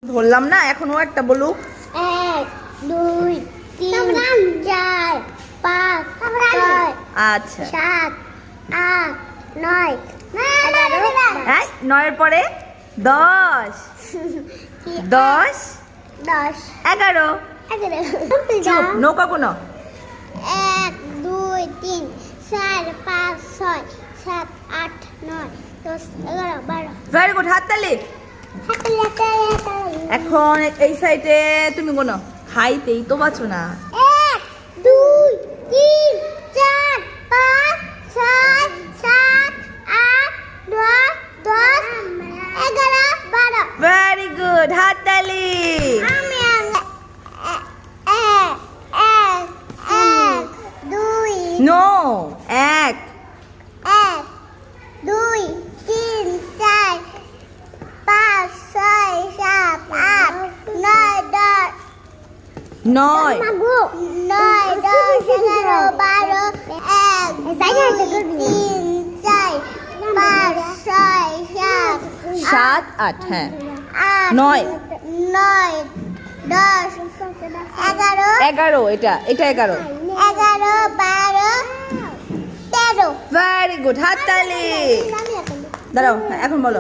ধরলাম না, এখন ও একটা বলুক। 1 2 3 4 5 6 আচ্ছা 7 8 9 11 এই 9 এর পরে 10 10 10 11 চুপ, নৌকা কোনো 1 2 3 4 5 6 7 8 9 10 11 12 ভেরি গুড, হাততালি। এখন এই সাইডে তুমি কোনো খাইতেই তো বাঁচো না। 1 2 3 4 5 6 7 8 9 10 11 12 ভেরি গুড, হাততালি। আমি এক দুই নো, এক 1 2 3 4 5 6 7 8 9 10 9 9 10 11 12 1 2 3 4 5 6 7 7 8 হ্যাঁ 8 9 9 10 11 11, এটা 11। 11 12 13 ভেরি গুড, হাততালি। দাঁড়াও, এখন বলো।